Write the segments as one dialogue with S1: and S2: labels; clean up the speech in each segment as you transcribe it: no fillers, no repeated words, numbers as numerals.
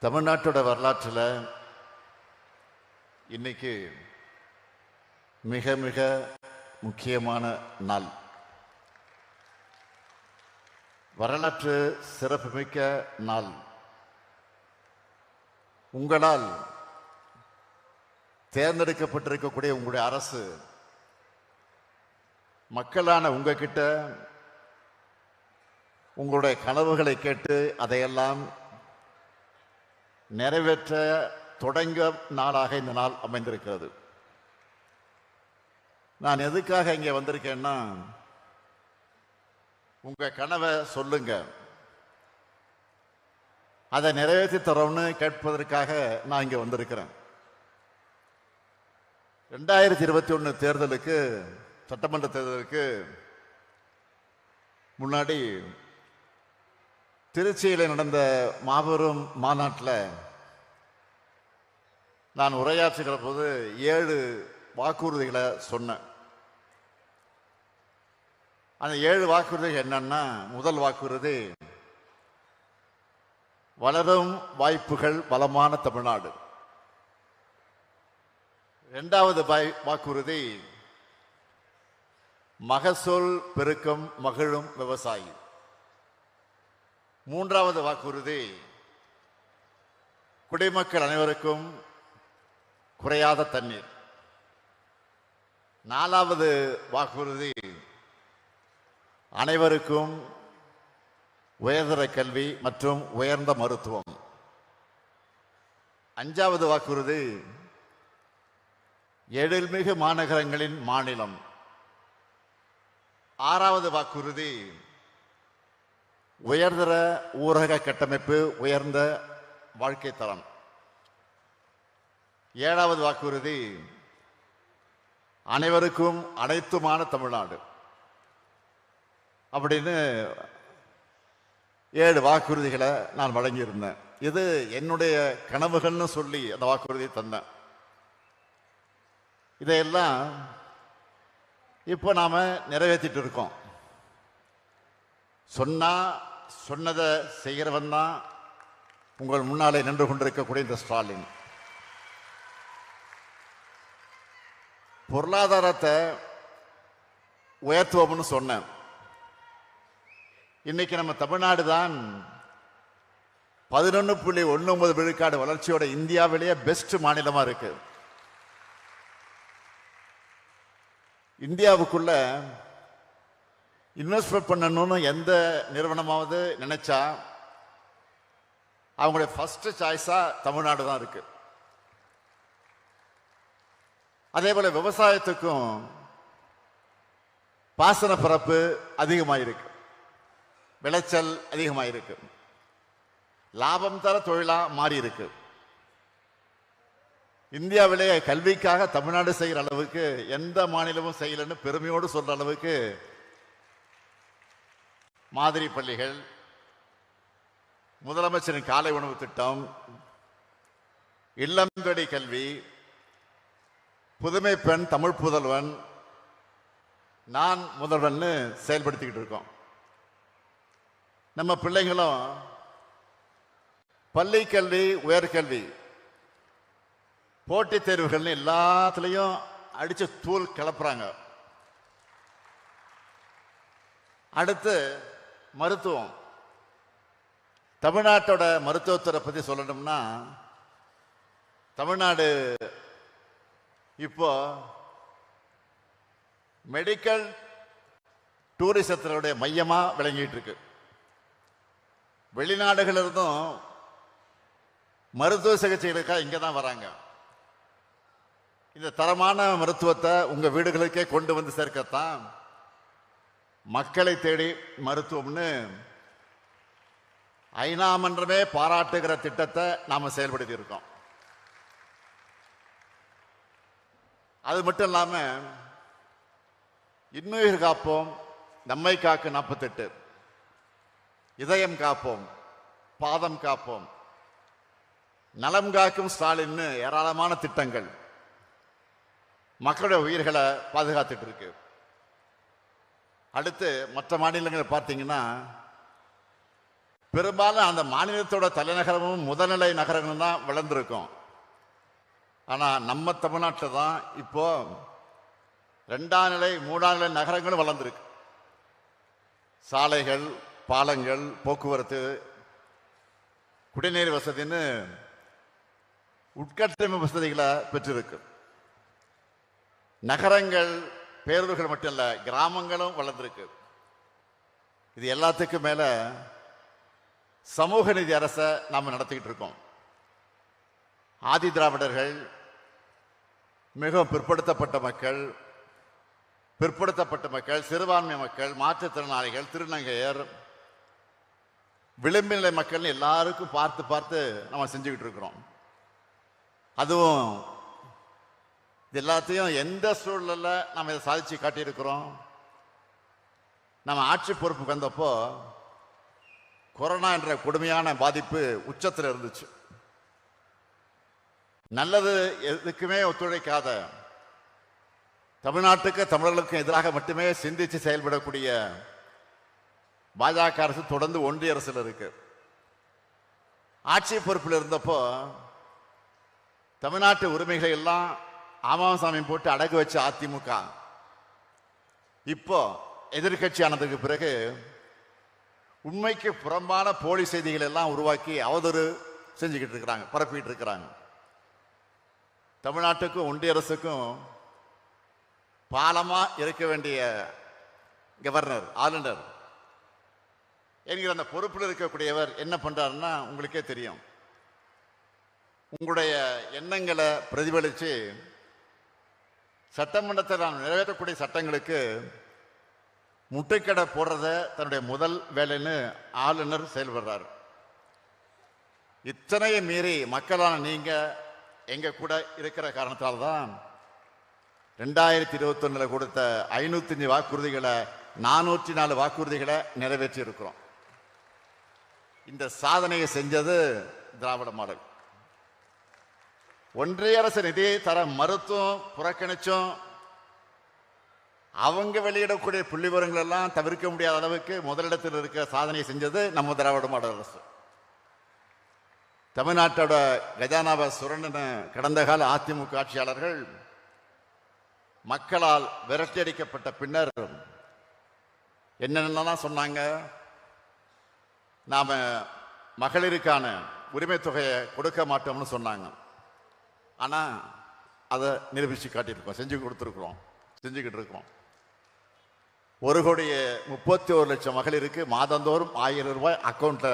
S1: தமிழ்நாட்டோட வரலாற்றில் இன்னைக்கு மிக மிக முக்கியமான நாள். வரலாற்று சிறப்புமிக்க நாள். உங்களால் தேர்ந்தெடுக்கப்பட்டிருக்கக்கூடிய உங்களுடைய அரசு மக்களான உங்ககிட்ட உங்களுடைய கனவுகளை கேட்டு அதையெல்லாம் நிறைவேற்ற தொடங்க நாளாக இந்த நாள் அமைந்திருக்கிறது. நான் எதுக்காக இங்கே வந்திருக்கேன்னா, உங்க கனவை சொல்லுங்க, அதை நிறைவேற்றி தரோம்னு கேட்பதற்காக நான் இங்கே வந்திருக்கிறேன். 2021 தேர்தலுக்கு, சட்டமன்ற தேர்தலுக்கு முன்னாடி திருச்சியில் நடந்த மாபெரும் மாநாட்டில் நான் உரையாற்றுகிற போது 7 வாக்குறுதிகளை சொன்னேன். அந்த 7 வாக்குறுதிகள் என்னன்னா, முதல் வாக்குறுதி வளரும் வாய்ப்புகள் வளமான தமிழ்நாடு. இரண்டாவது வாக்குறுதி மகசூல் பெருக்கம் மகிழும் விவசாயி. மூன்றாவது வாக்குறுதி குடிமக்கள் அனைவருக்கும் குறையாத தண்ணீர். நாலாவது வாக்குறுதி அனைவருக்கும் உயர்தர கல்வி மற்றும் உயர்ந்த மருத்துவம். அஞ்சாவது வாக்குறுதி எழில்மிகு மாநகரங்களின் மாநிலம். ஆறாவது வாக்குறுதி உயர்தர ஊரக கட்டமைப்பு, உயர்ந்த வாழ்க்கை தரம். ஏழாவது வாக்குறுதி அனைவருக்கும் அனைத்துமான தமிழ்நாடு. அப்படின்னு 7 வாக்குறுதிகளை நான் வழங்கியிருந்தேன். இது என்னுடைய கனவுகள்னு சொல்லி அந்த வாக்குறுதியை தந்தேன். இதையெல்லாம் இப்போ நாம நிறைவேற்றிட்டு இருக்கோம். சொன்னதை செய்கிறவன் தான் உங்கள் முன்னாலே நின்று கொண்டிருக்கக்கூடிய இந்த ஸ்டாலின். பொருளாதாரத்தை உயர்த்துவோம்னு சொன்னேன். இன்னைக்கு நம்ம தமிழ்நாடு தான் 11.19 விழுக்காடு வளர்ச்சியோட இந்தியாவிலேயே பெஸ்ட் மாநிலமா இருக்கு. இந்தியாவுக்குள்ள இன்வெஸ்ட்மெண்ட் பண்ணணும்னு எந்த நிறுவனமாவது நினைச்சா அவங்களுடைய ஃபர்ஸ்ட் சாய்ஸா தமிழ்நாடு தான் இருக்கு. அதே போல விவசாயத்துக்கும் பாசன பரப்பு அதிகமாயிருக்கு, விளைச்சல் அதிகமாயிருக்கு, லாபம் தர தொழிலா மாறி இருக்கு. இந்தியாவிலேயே கல்விக்காக தமிழ்நாடு செய்கிற அளவுக்கு எந்த மாநிலமும் செய்யலன்னு பெருமையோடு சொல்ற அளவுக்கு மாதிரி பள்ளிகள், முதலமைச்சரின் காலை உணவு திட்டம், இல்லந்தடி கல்வி, புதுமை பெண் தமிழ் புதல்வன், நான் முதல்வன் செயல்படுத்திக்கிட்டு இருக்கோம். நம்ம பிள்ளைங்களும் பள்ளி கல்வி, உயர்கல்வி, போட்டித் தேர்வுகள் எல்லாத்துலேயும் அடிச்சு தூள் கிளப்புறாங்க. அடுத்து மருத்துவம். தமிழ்நாட்டோட மருத்துவத்துறை பற்றி சொல்லணும்னா, தமிழ்நாடு இப்போ மெடிக்கல் டூரிசத்தினுடைய மையமா விளங்கிட்டு இருக்கு. வெளிநாடுகள் இருந்தும் மருத்துவ சிகிச்சைகளுக்காக இங்கே தான் வராங்க. இந்த தரமான மருத்துவத்தை உங்க வீடுகளுக்கே கொண்டு வந்து சேர்க்கத்தான் மக்களை தேடி மருத்துவம்னு ஐநா மன்றமே பாராட்டுகிற திட்டத்தை நாம செயல்படுத்தி இருக்கோம். அது மட்டும் இல்லாம இன்னுயிர் காப்போம், நம்மை காக்கு 48, இதயம் காப்போம், பாதம் காப்போம், நலம் காக்கும் ஸ்டாலின் ஏராளமான திட்டங்கள் மக்களுடைய உயிர்களை பாதுகாத்துட்டு இருக்கு. அடுத்து மற்ற மாநிலங்களை பார்த்தீங்கன்னா பெரும்பாலும் அந்த மாநிலத்தோட தலைநகரமும் முதல்நிலை நகரங்களும் தான் வளர்ந்துருக்கும். ஆனால் நம்ம தமிழ்நாட்டில் தான் இப்போ 2ஆம் நிலை 3ஆம் நிலை நகரங்களும் வளர்ந்துருக்கு. சாலைகள், பாலங்கள், போக்குவரத்து, குடிநீர் வசதின்னு உட்கட்டமைப்பு வசதிகளை பெற்றிருக்கு. நகரங்கள், பேரூர்கள் மட்டும் இல்லை, கிராமங்களும் வளர்ந்துருக்கு. இது எல்லாத்துக்கும் மேல சமூக நீதி அரசை நாம் நடத்திக்கிட்டு இருக்கோம். ஆதி திராவிடர்கள், மிகவும் பிற்படுத்தப்பட்ட மக்கள், சிறுபான்மை மக்கள், மாற்றுத்திறனாளிகள், திருநங்கையர், விளிம்பு நிலை மக்கள் எல்லாருக்கும் பார்த்து பார்த்து நம்ம செஞ்சுக்கிட்டு இருக்கிறோம். அதுவும் இது எல்லாத்தையும் எந்த சூழல்ல நம்ம இதை சாதிச்சு காட்டியிருக்கிறோம். நம்ம ஆட்சி பொறுப்புக்கு வந்தப்போ கொரோனா என்ற கொடுமையான பாதிப்பு உச்சத்தில் இருந்துச்சு. நல்லது எதுக்குமே ஒத்துழைக்காத, தமிழ்நாட்டுக்கு தமிழர்களுக்கு எதிராக மட்டுமே சிந்திச்சு செயல்படக்கூடிய பாஜக அரசு தொடர்ந்து ஒன்றிய அரசில் இருக்கு. ஆட்சி பொறுப்பில் இருந்தப்போ தமிழ்நாட்டு உரிமைகளை எல்லாம் ஆமாசாமி போட்டு அடகு வச்ச அதிமுக இப்போ எதிர்கட்சி ஆனதுக்கு பிறகு உண்மைக்கு புறம்பான போலி செய்திகள் எல்லாம் உருவாக்கி அவதூறு செஞ்சுக்கிட்டு இருக்கிறாங்க, பரப்பிட்டு இருக்கிறாங்க. தமிழ்நாட்டுக்கும் ஒன்றிய அரசுக்கும் பாலமா இருக்க வேண்டிய கவர்னர், ஆளுநர் என்கிற அந்த பொறுப்பில் இருக்கக்கூடியவர் என்ன பண்றாருன்னா உங்களுக்கே தெரியும். உங்களுடைய எண்ணங்களை பிரதிபலித்து சட்டமன்றத்தில் நாம் நிறைவேற்றக்கூடிய சட்டங்களுக்கு முட்டுக்கடை போடுறத தன்னுடைய முதல் வேலைன்னு ஆளுநர் செயல்படுறார். இத்தனையை மீறி மக்களான நீங்க எங்க கூட இருக்கிற காரணத்தால் தான் 2021 கொடுத்த 505 வாக்குறுதிகளை 404 வாக்குறுதிகளை நிறைவேற்றி இருக்கிறோம். இந்த சாதனையை செஞ்சது திராவிட மாடல். ஒன்றிய அரசு நிதியை தர மறுத்தும் புறக்கணிச்சும் அவங்க வெளியிடக்கூடிய புள்ளி விவரங்கள் எல்லாம் தவிர்க்க முடியாத அளவுக்கு முதலிடத்தில் இருக்க சாதனை செஞ்சது நம்ம திராவிட மாடல் அரசு. தமிழ்நாட்டோட கஜானாவை சுரண்டின கடந்த கால அதிமுக ஆட்சியாளர்கள் மக்களால் விரட்டியடிக்கப்பட்ட பின்னர் என்னென்னலாம் சொன்னாங்க. நாம மகளிருக்கான உரிமை தொகையை கொடுக்க மாட்டோம்னு சொன்னாங்க. ஆனா அதை நிரூபிச்சு காட்டியிருக்கோம், செஞ்சுக்கிட்டு இருக்கோம். 1,31,00,000 மகளிருக்கு மாதந்தோறும் 1000 ரூபாய் அக்கௌண்ட்ல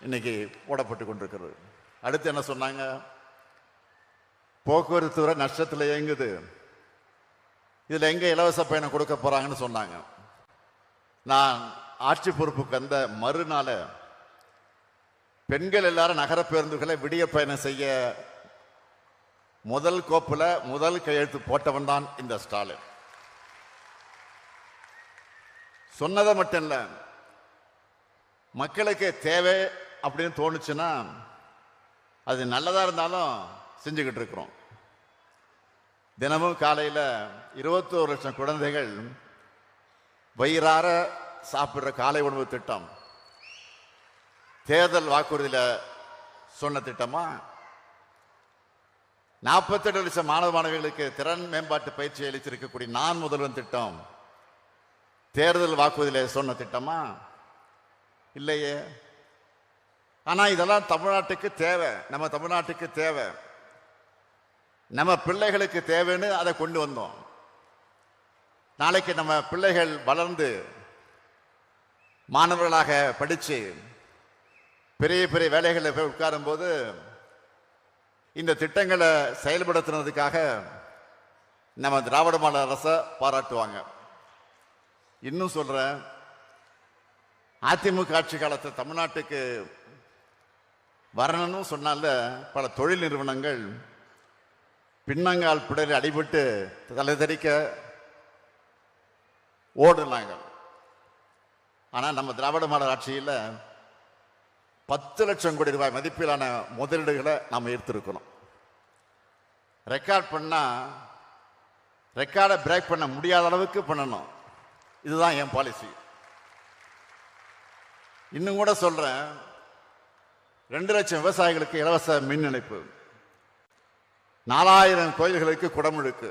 S1: இன்னைக்கு போடப்பட்டு கொண்டிருக்கிறது. அடுத்து என்ன சொன்னாங்க? போக்குவரத்து துறை நஷ்டத்தில் இயங்குது, இதுல எங்க இலவச பயணம் கொடுக்க போறாங்கன்னு சொன்னாங்க. நான் ஆட்சி பொறுப்புக்கு வந்த மறுநாள் பெண்கள் எல்லாரும் நகர பேருந்துகளை விடிய பயணம் செய்ய முதல் கோப்புல முதல் கையெழுத்து போட்டவன் தான் இந்த ஸ்டாலின். சொன்னதை மட்டும் இல்ல, மக்களுக்கு தேவை அப்படின்னு தோணுச்சுன்னா அது நல்லதா இருந்தாலும் செஞ்சுக்கிட்டு இருக்கிறோம். தினமும் காலையில் 21 லட்சம் குழந்தைகள் வயிறார சாப்பிடுற காலை உணவு திட்டம் தேர்தல் வாக்குறுதியில் சொன்ன திட்டமா? 48 லட்சம் மாணவ மாணவிகளுக்கு திறன் மேம்பாட்டு பயிற்சி அளித்திருக்கக்கூடிய நான் முதல்வன் திட்டம் தேர்தல் வாக்குறுதியில் சொன்ன திட்டமா? இல்லையே. ஆனா இதெல்லாம் தமிழ்நாட்டுக்கு தேவை, நம்ம தமிழ்நாட்டுக்கு தேவை, நம்ம பிள்ளைகளுக்கு தேவைன்னு அதை கொண்டு வந்தோம். நாளைக்கு நம்ம பிள்ளைகள் வளர்ந்து மாணவர்களாக படிச்சு பெரிய பெரிய வேலைகளில் போய் உட்காரும் போது இந்த திட்டங்களை செயல்படுத்தினதுக்காக நம்ம திராவிட மாடல் அரசை பாராட்டுவாங்க. இன்னும் சொல்றேன், அதிமுக ஆட்சி காலத்தில் தமிழ்நாட்டுக்கு வரணும்னு சொன்னால பல தொழில் நிறுவனங்கள் பின்னங்கால் பிடரில் அடிபட்டு தலை தெறிக்க ஓடுனாங்க. ஆனால் நம்ம திராவிட மாடல் ஆட்சியில் 10 லட்சம் கோடி ரூபாய் மதிப்பிலான முதலீடுகளை நாம் ஈர்த்திருக்கிறோம். ரெக்கார்டை பிரேக் பண்ண முடியாத அளவுக்கு பண்ணணும். இதுதான் என் பாலிசி. இன்னும் கூட சொல்றேன், 2 லட்சம் விவசாயிகளுக்கு இலவச மின் இணைப்பு, 4000 கோயில்களுக்கு குடமுழுக்கு,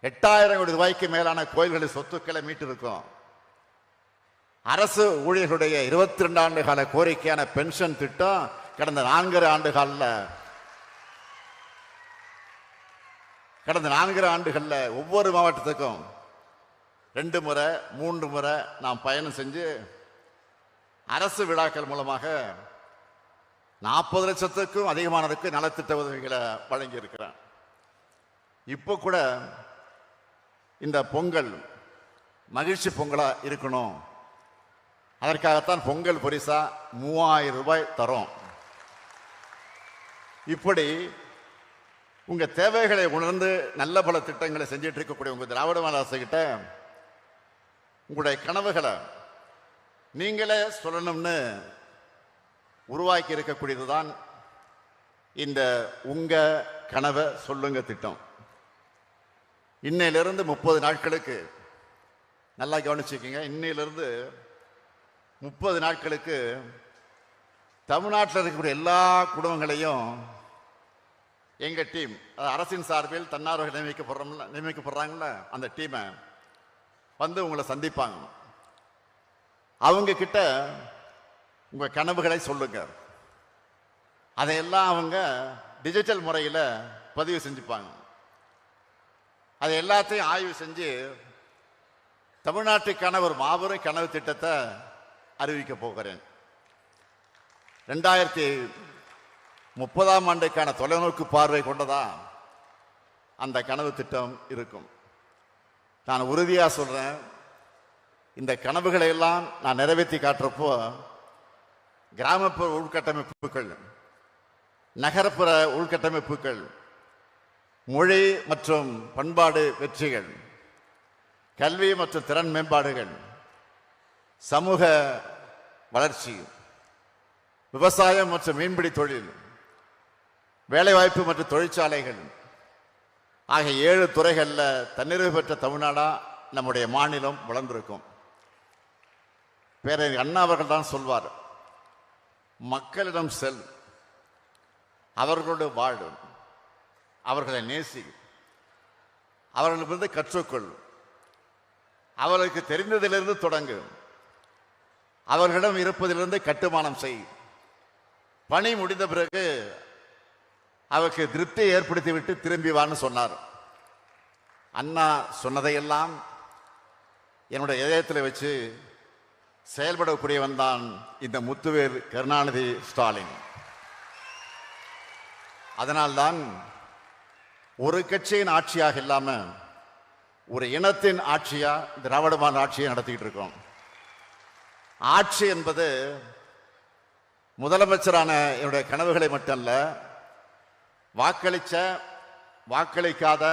S1: 8000 கோடி ரூபாய்க்கு மேலான கோயில்களின் சொத்துக்களை மீட்டிருக்கோம். அரசு ஊழியர்களுடைய 22 ஆண்டு கால கோரிக்கையான பென்ஷன் திட்டம் கடந்த 4 ஆண்டுகள்ல ஒவ்வொரு மாவட்டத்துக்கும் 2 முறை 3 முறை நாம் பயணம் செஞ்சு அரசு விழாக்கள் மூலமாக 40 லட்சத்துக்கும் அதிகமானதுக்கு நலத்திட்ட உதவிகளை வழங்கி இருக்கிறேன். இப்போ கூட இந்த பொங்கல் மகிழ்ச்சி பொங்கலா இருக்கணும், அதற்காகத்தான் பொங்கல் பரிசா 3000 ரூபாய் தரோம். இப்படி உங்க தேவைகளை உணர்ந்து நல்ல பல திட்டங்களை செஞ்சிட்டு இருக்கக்கூடிய உங்க திராவிட மாடல் அரசு கிட்ட உங்களுடைய கனவுகளை நீங்களே சொல்லணும்னு உருவாக்கி இருக்கக்கூடியதுதான் இந்த உங்க கனவை சொல்லுங்க திட்டம். இன்னையிலிருந்து 30 நாட்களுக்கு நல்லா கவனிச்சுக்கீங்க. இன்னையிலிருந்து 30 நாட்களுக்கு தமிழ்நாட்டில் இருக்கக்கூடிய எல்லா குடும்பங்களையும் எங்க டீம், அரசின் சார்பில் தன்னார்வர்கள் நியமிக்கப்படுறாங்கல்ல, அந்த டீமை வந்து உங்களை சந்திப்பாங்க. அவங்க கிட்ட உங்க கனவுகளை சொல்லுங்க. அதையெல்லாம் அவங்க டிஜிட்டல் முறையில் பதிவு செஞ்சுப்பாங்க. அதை எல்லாத்தையும் ஆய்வு செஞ்சு தமிழ்நாட்டுக்கான ஒரு மாபெரும் கனவு திட்டத்தை அறிவிக்க போகிறேன். 2030ஆம் ஆண்டுக்கான தொலைநோக்கு பார்வை கொண்டதா அந்த கனவு திட்டம் இருக்கும். நான் உறுதியாக சொல்றேன், இந்த கனவுகளை எல்லாம் நான் நிறைவேற்றி காட்டுறப்போ கிராமப்புற உள்கட்டமைப்புகள், நகரப்புற உள்கட்டமைப்புகள், மொழி மற்றும் பண்பாடு வெற்றிகள், கல்வி மற்றும் திறன் மேம்பாடுகள், சமூக வளர்ச்சி, விவசாயம் மற்றும் மீன்பிடி தொழில், வேலைவாய்ப்பு மற்றும் தொழிற்சாலைகள் ஆகிய 7 துறைகளில் தன்னிறைவு பெற்ற தமிழ்நாடா நம்முடைய மாநிலம் வளர்ந்திருக்கும். பேரறிஞர் அண்ணா அவர்கள் தான் சொல்வார், மக்களிடம் செல், அவர்களோடு வாழு, அவர்களை நேசி, அவர்களிடமிருந்து கற்றுக்கொள், அவர்களுக்கு தெரிந்ததிலிருந்து தொடங்கு, அவர்களிடம் இருப்பதிலிருந்து கட்டுமானம் செய், பணி முடிந்த பிறகு அவருக்கு திருப்தியை ஏற்படுத்திவிட்டு திரும்பி வான்னு சொன்னார். அண்ணா சொன்னதையெல்லாம் என்னுடைய இதயத்தில் வச்சு செயல்படக்கூடியவன் தான் இந்த முத்துவேல் கருணாநிதி ஸ்டாலின். அதனால்தான் ஒரு கட்சியின் ஆட்சியாக இல்லாம ஒரு இனத்தின் ஆட்சியா திராவிட மாடல் ஆட்சியை நடத்திக்கிட்டு இருக்கோம். ஆட்சி என்பது முதலமைச்சரான என்னுடைய கனவுகளை மட்டுமல்ல, வாக்களிச்ச வாக்களிக்காத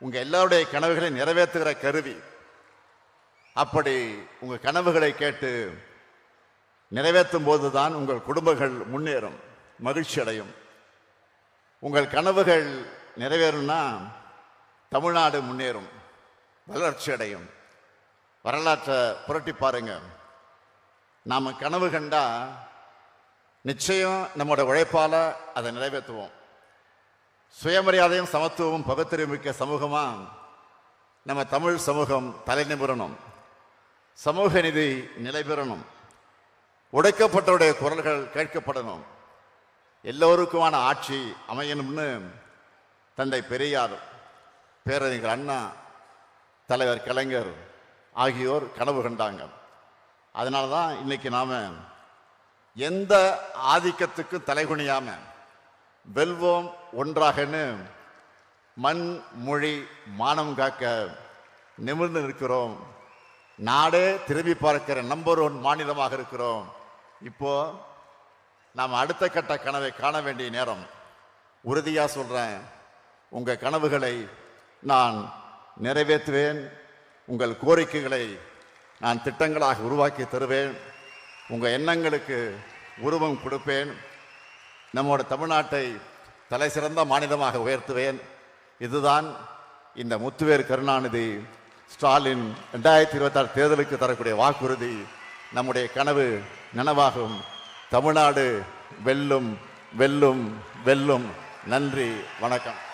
S1: உங்க எல்லாருடைய கனவுகளை நிறைவேற்றுகிற கருவி. அப்படி உங்க கனவுகளை கேட்டு நிறைவேற்றும் போதுதான் உங்கள் குடும்பங்கள் முன்னேறும், மகிழ்ச்சி அடையும். உங்கள் கனவுகள் நிறைவேறும்னா தமிழ்நாடு முன்னேறும், வளர்ச்சி அடையும். வரலாற்றை புரட்டி பாருங்க. நாம கனவு கண்டா நிச்சயம் நம்முடைய உழைப்பால அதை நிறைவேற்றுவோம். சுயமரியாதையும் சமத்துவமும் பகுத்தறிவு மிக்க சமூகமா நம்ம தமிழ் சமூகம் தலை நிமிரணும், சமூக நீதி நிலை பெறணும், உடைக்கப்பட்டவருடைய குரல்கள் கேட்கப்படணும், எல்லோருக்குமான ஆட்சி அமையணும்னு தந்தை பெரியார், பேரறிஞர் அண்ணா, தலைவர் கலைஞர் ஆகியோர் கனவு கண்டாங்க. அதனால தான் இன்னைக்கு நாம எந்த ஆதிக்கத்துக்கும் தலைகுனியாம வெல்வோம் ஒன்றாகன்னு மண் மொழி மானம் காக்க நிமிர்ந்து இருக்கிறோம். நாடே திரும்பி பார்க்கிற நம்பர் 1 மாநிலமாக இருக்கிறோம். இப்போ நாம் அடுத்த கட்ட கனவை காண வேண்டிய நேரம். உறுதியா சொல்றேன், உங்க கனவுகளை நான் நிறைவேற்றுவேன். உங்கள் கோரிக்கைகளை நான் திட்டங்களாக உருவாக்கி தருவேன். உங்க எண்ணங்களுக்கு உருவம் கொடுப்பேன். நம்மோட தமிழ்நாட்டை தலை சிறந்த மாநிலமாக உயர்த்துவேன். இதுதான் இந்த முத்துவேல் கருணாநிதி ஸ்டாலின் 2026 தேர்தலுக்கு தரக்கூடிய வாக்குறுதி. நம்முடைய கனவு நனவாகும். தமிழ்நாடு வெல்லும் வெல்லும் வெல்லும். நன்றி, வணக்கம்.